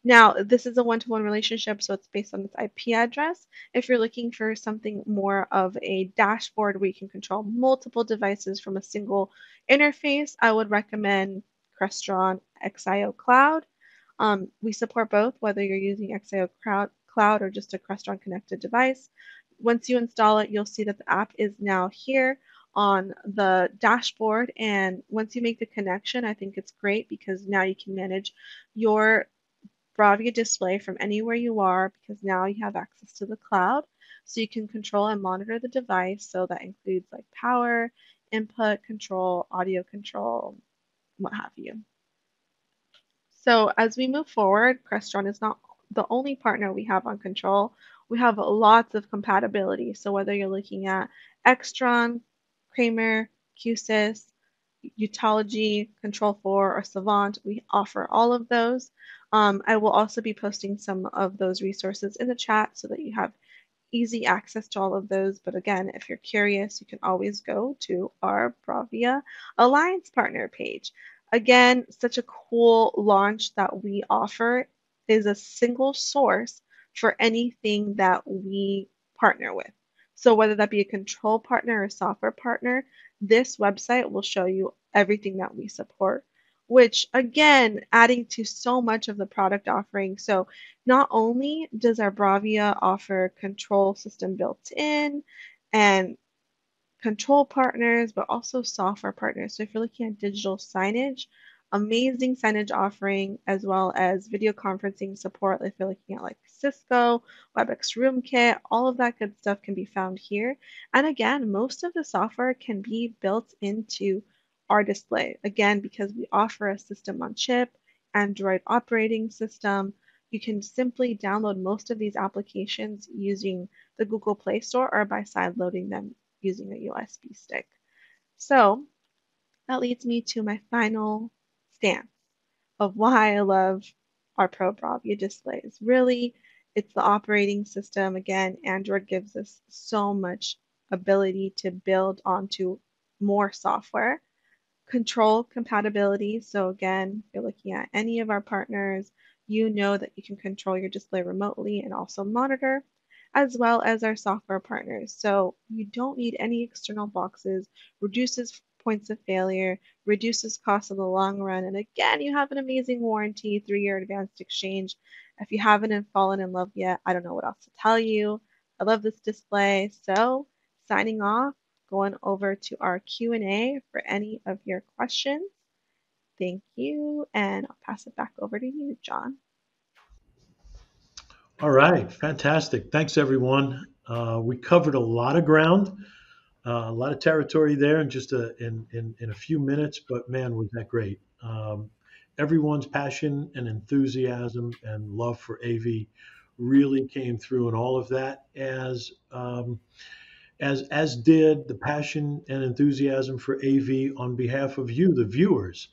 G: Now, this is a one-to-one relationship, so it's based on its IP address. If you're looking for something more of a dashboard where you can control multiple devices from a single interface, I would recommend Crestron XIO Cloud. We support both, whether you're using XIO Cloud or just a Crestron connected device. Once you install it, you'll see that the app is now here on the dashboard. And once you make the connection, I think it's great because now you can manage your Bravia display from anywhere you are because now you have access to the cloud. So you can control and monitor the device. So that includes like power, input control, audio control, what have you. So as we move forward, Crestron is not the only partner we have on control. We have lots of compatibility. So whether you're looking at Extron, Kramer, QSys, Utology, Control 4, or Savant, we offer all of those. I will also be posting some of those resources in the chat so that you have easy access to all of those. But again, if you're curious, you can always go to our Bravia Alliance Partner page. Again, such a cool launch that we offer is a single source for anything that we partner with. So whether that be a control partner or software partner, this website will show you everything that we support, which again, adding to so much of the product offering. So not only does our Bravia offer control system built in and control partners, but also software partners. So if you're looking at digital signage, amazing signage offering, as well as video conferencing support if you're looking at like Cisco, WebEx Roomkit, all of that good stuff can be found here. And again, most of the software can be built into our display. Again, because we offer a system on chip, Android operating system, you can simply download most of these applications using the Google Play Store or by side loading them using a USB stick. So that leads me to my final stance of why I love our Pro Bravia displays. Really, it's the operating system. Again, Android gives us so much ability to build onto more software. Control compatibility. So again, if you're looking at any of our partners, you know that you can control your display remotely and also monitor, as well as our software partners. So you don't need any external boxes, reduces points of failure, reduces costs in the long run. And again, you have an amazing warranty, 3-year advanced exchange. If you haven't fallen in love yet, I don't know what else to tell you. I love this display. So signing off, going over to our Q&A for any of your questions. Thank you, and I'll pass it back over to you, John.
A: All right, fantastic. Thanks, everyone. We covered a lot of ground, a lot of territory there in just in a few minutes, but man, was that great. Everyone's passion and enthusiasm and love for AV really came through in all of that, as did the passion and enthusiasm for AV on behalf of you, the viewers.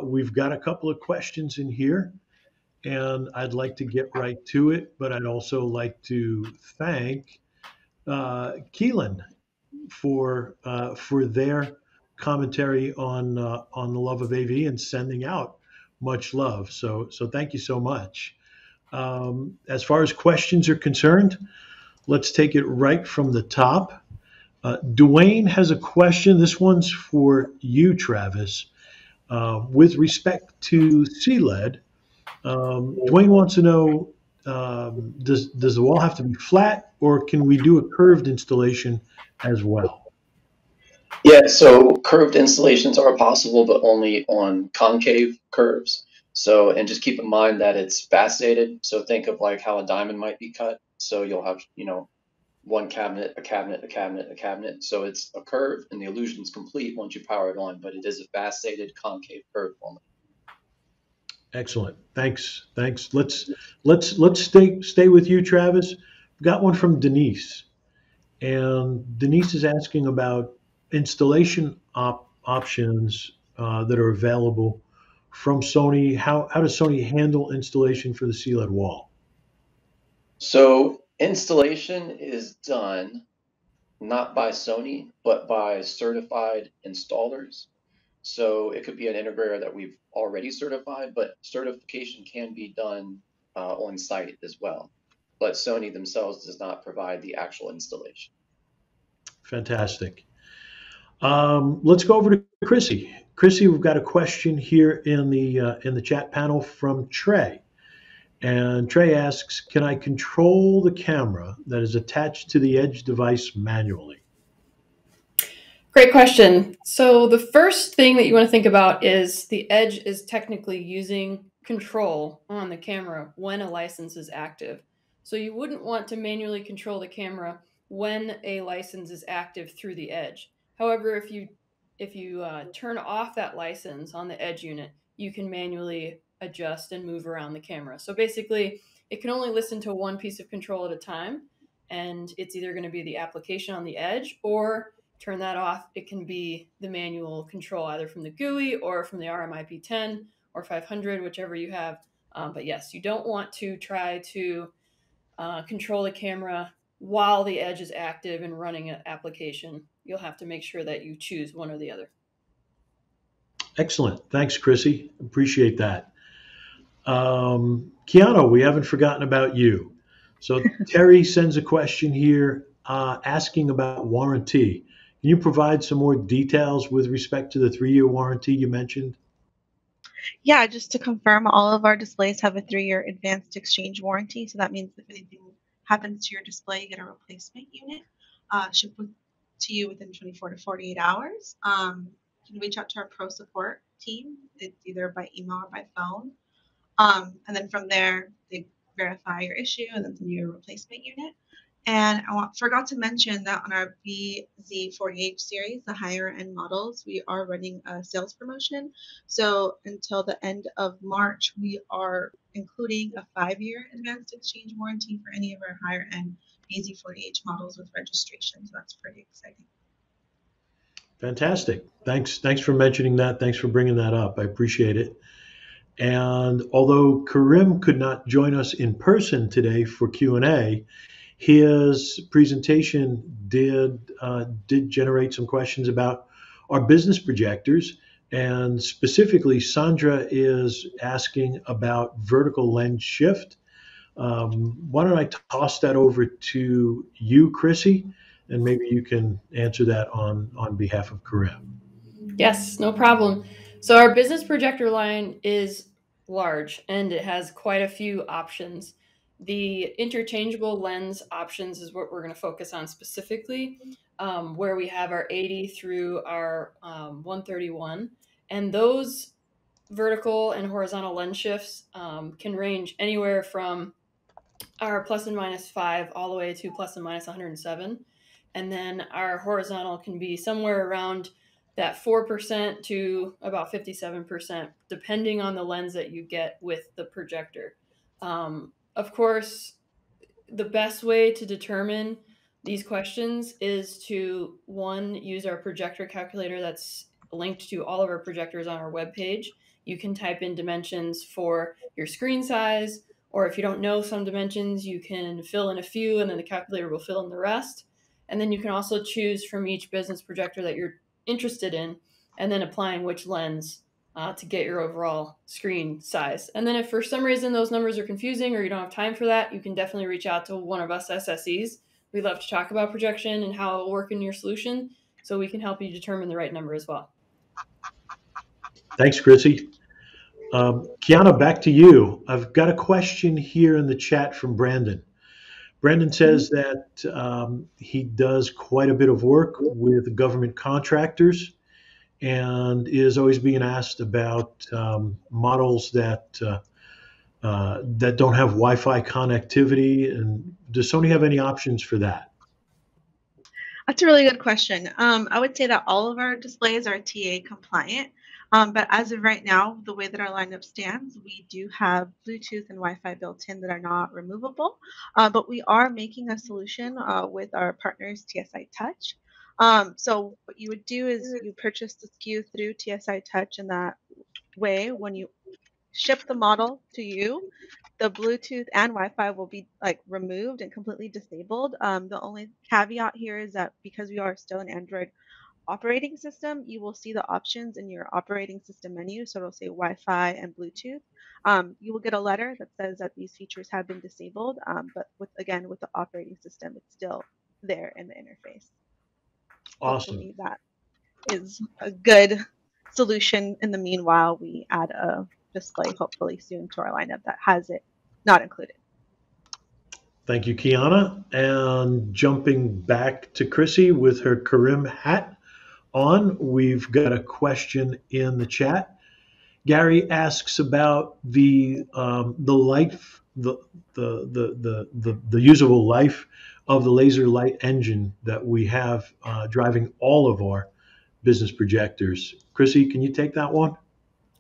A: We've got a couple of questions in here, and I'd like to get right to it, but I'd also like to thank Keelan for their commentary on the love of AV and sending out much love. So thank you so much. As far as questions are concerned, let's take it right from the top. Dwayne has a question. This one's for you, Travis. With respect to CLED, Dwayne wants to know, does the wall have to be flat, or can we do a curved installation as well?
B: Yeah, so curved installations are possible, but only on concave curves. So, and just keep in mind that it's faceted. So think of like how a diamond might be cut. So you'll have, one cabinet, a cabinet, a cabinet, a cabinet. So it's a curve, and the illusion is complete once you power it on, but it is a faceted concave curve only.
A: Excellent. Thanks. Let's stay with you, Travis. We've got one from Denise, and Denise is asking about installation options that are available from Sony. How does Sony handle installation for the CLED wall?
B: So installation is done not by Sony, but by certified installers. So it could be an integrator that we've already certified, but certification can be done on site as well. But Sony themselves does not provide the actual installation.
A: Fantastic. Let's go over to Chrissy. Chrissy, we've got a question here in the chat panel from Trey. And Trey asks, can I control the camera that is attached to the Edge device manually?
E: Great question. So the first thing that you want to think about is the Edge is technically using control on the camera when a license is active. So you wouldn't want to manually control the camera when a license is active through the Edge. However, if you turn off that license on the Edge unit, you can manually adjust and move around the camera. So basically, it can only listen to one piece of control at a time, and it's either going to be the application on the Edge, or turn that off, it can be the manual control either from the GUI or from the RMIP10 or 500, whichever you have. But yes, you don't want to try to control the camera while the Edge is active and running an application. You'll have to make sure that you choose one or the other.
A: Excellent. Thanks, Chrissy. Appreciate that. Keanu, we haven't forgotten about you. So Terry sends a question here asking about warranty. Can you provide some more details with respect to the 3-year warranty you mentioned?
G: Yeah, just to confirm, all of our displays have a 3-year advanced exchange warranty. So that means if anything happens to your display, you get a replacement unit shipped to you within 24 to 48 hours. you can reach out to our pro support team. It's either by email or by phone. And then from there, they verify your issue and then send you a replacement unit. And forgot to mention that on our BZ40H series, the higher end models, we are running a sales promotion. So until the end of March, we are including a 5-year advanced exchange warranty for any of our higher end BZ40H models with registration. So that's pretty exciting.
A: Fantastic. Thanks for mentioning that. Thanks for bringing that up. I appreciate it. And although Karim could not join us in person today for Q&A, his presentation did generate some questions about our business projectors. And specifically, Sandra is asking about vertical lens shift. Why don't I toss that over to you, Chrissy, and maybe you can answer that on behalf of Karim.
E: Yes, no problem. So our business projector line is large and it has quite a few options. The interchangeable lens options is what we're going to focus on specifically, where we have our 80 through our 131. And those vertical and horizontal lens shifts can range anywhere from our plus and minus 5 all the way to plus and minus 107. And then our horizontal can be somewhere around that 4% to about 57%, depending on the lens that you get with the projector. Of course, the best way to determine these questions is to, one, use our projector calculator that's linked to all of our projectors on our webpage. You can type in dimensions for your screen size, or if you don't know some dimensions, you can fill in a few and then the calculator will fill in the rest. And then you can also choose from each business projector that you're interested in, and then applying which lens to get your overall screen size. And then if for some reason those numbers are confusing or you don't have time for that, you can definitely reach out to one of us SSEs. We love to talk about projection and how it will work in your solution, so we can help you determine the right number as well.
A: Thanks, Chrissy. Kiana, back to you. I've got a question here in the chat from Brandon. Brandon says that he does quite a bit of work with government contractors and is always being asked about models that don't have Wi-Fi connectivity. And does Sony have any options for that?
G: That's a really good question. I would say that all of our displays are TA compliant. But as of right now, the way that our lineup stands, we do have Bluetooth and Wi-Fi built in that are not removable. But we are making a solution with our partners, TSI Touch. So what you would do is you purchase the SKU through TSI Touch, and that way, when you ship the model to you, the Bluetooth and Wi-Fi will be removed and completely disabled. The only caveat here is that because we are still an Android operating system, you will see the options in your operating system menu. So it'll say Wi-Fi and Bluetooth. You will get a letter that says that these features have been disabled, but with the operating system, it's still there in the interface.
A: Awesome.
G: Hopefully that is a good solution. In the meanwhile, we add a display hopefully soon to our lineup that has it not included.
A: Thank you, Kiana. And jumping back to Chrissy with her Karim hat on, we've got a question in the chat. Gary asks about the life, the usable life of the laser light engine that we have driving all of our business projectors. Chrissy, can you take that one?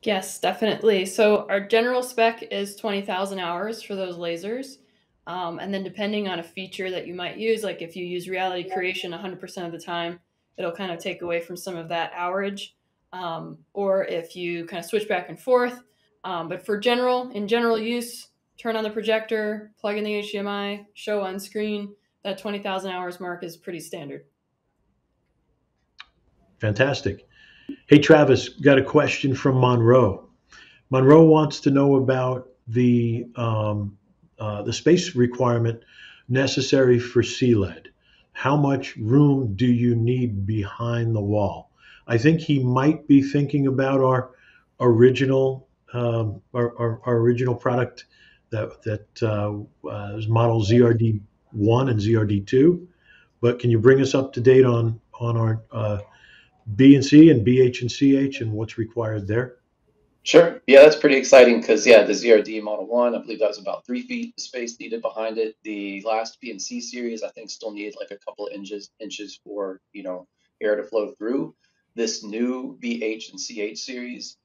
E: Yes, definitely. So our general spec is 20,000 hours for those lasers. And then depending on a feature that you might use, like if you use reality creation 100% of the time, it'll kind of take away from some of that hourage. Or if you kind of switch back and forth. But for in general use, turn on the projector, plug in the HDMI, show on screen, that 20,000 hours mark is pretty standard.
A: Fantastic. Hey, Travis, got a question from Monroe. Monroe wants to know about the space requirement necessary for CLED. How much room do you need behind the wall? I think he might be thinking about our original product that was model ZRD1 and ZRD2. But can you bring us up to date on our B and C and BH and CH and what's required there?
B: Sure. Yeah, that's pretty exciting because, yeah, the ZRD Model 1, I believe that was about 3 feet of space needed behind it. The last B and C series, I think, still needed like a couple of inches for, air to flow through. This new BH and CH series,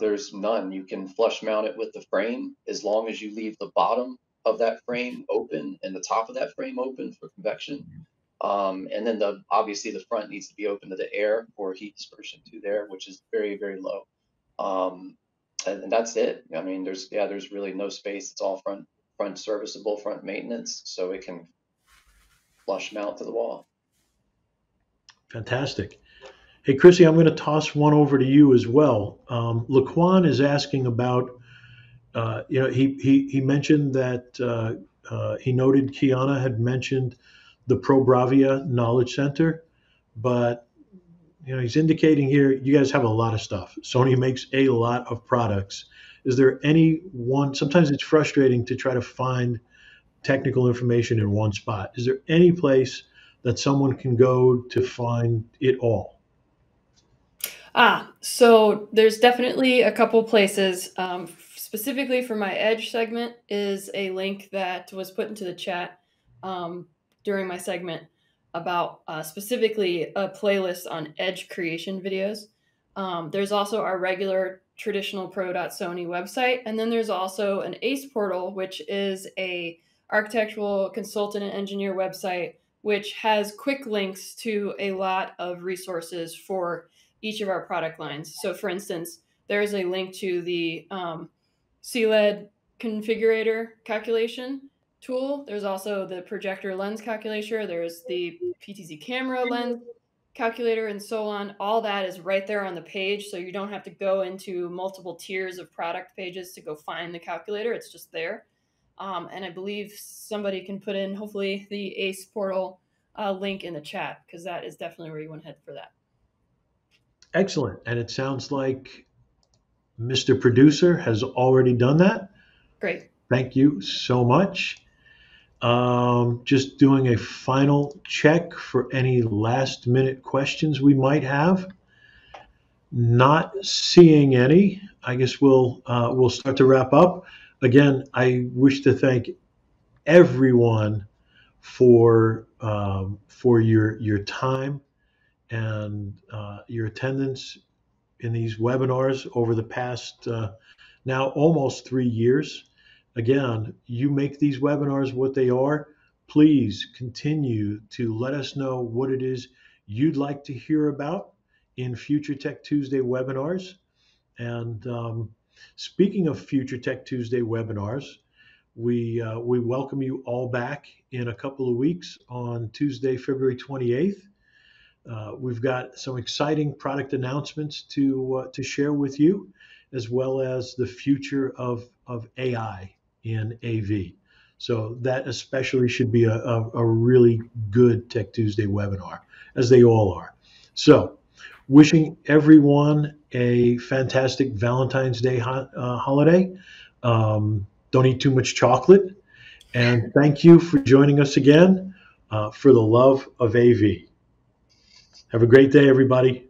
B: there's none. You can flush mount it with the frame as long as you leave the bottom of that frame open and the top of that frame open for convection. And then obviously the front needs to be open to the air for heat dispersion to there, which is very, very low. And that's it. I mean, there's really no space. It's all front serviceable, front maintenance, so it can flush mount to the wall.
A: Fantastic. Hey, Chrissy, I'm going to toss one over to you as well. Laquan is asking about, he mentioned that he noted Kiana had mentioned the ProBravia Knowledge Center, but he's indicating here you guys have a lot of stuff. Sony makes a lot of products. Is there any one? Sometimes it's frustrating to try to find technical information in one spot. Is there any place that someone can go to find it all?
E: So there's definitely a couple places. Specifically for my Edge segment is a link that was put into the chat during my segment about specifically a playlist on Edge creation videos. There's also our regular traditional pro.sony website. And then there's also an ACE portal, which is a architectural consultant and engineer website, which has quick links to a lot of resources for each of our product lines. So for instance, there's a link to the CLED configurator calculation tool. There's also the projector lens calculator. There's the PTZ camera lens calculator and so on. All that is right there on the page. So you don't have to go into multiple tiers of product pages to go find the calculator. It's just there. And I believe somebody can put in, hopefully, the ACE portal link in the chat, because that is definitely where you want to head for that.
A: Excellent. And it sounds like Mr. Producer has already done that.
E: Great.
A: Thank you so much. Just doing a final check for any last minute questions we might have. Not seeing any. I guess we'll start to wrap up. Again, I wish to thank everyone for your time and your attendance in these webinars over the past now almost 3 years. Again, you make these webinars what they are. Please continue to let us know what it is you'd like to hear about in future Tech Tuesday webinars. And speaking of future Tech Tuesday webinars, we welcome you all back in a couple of weeks on Tuesday, February 28th. We've got some exciting product announcements to share with you, as well as the future of AI in AV. So that especially should be a really good Tech Tuesday webinar, as they all are. So wishing everyone a fantastic Valentine's Day holiday. Don't eat too much chocolate. And thank you for joining us again for the love of AV. Have a great day, everybody.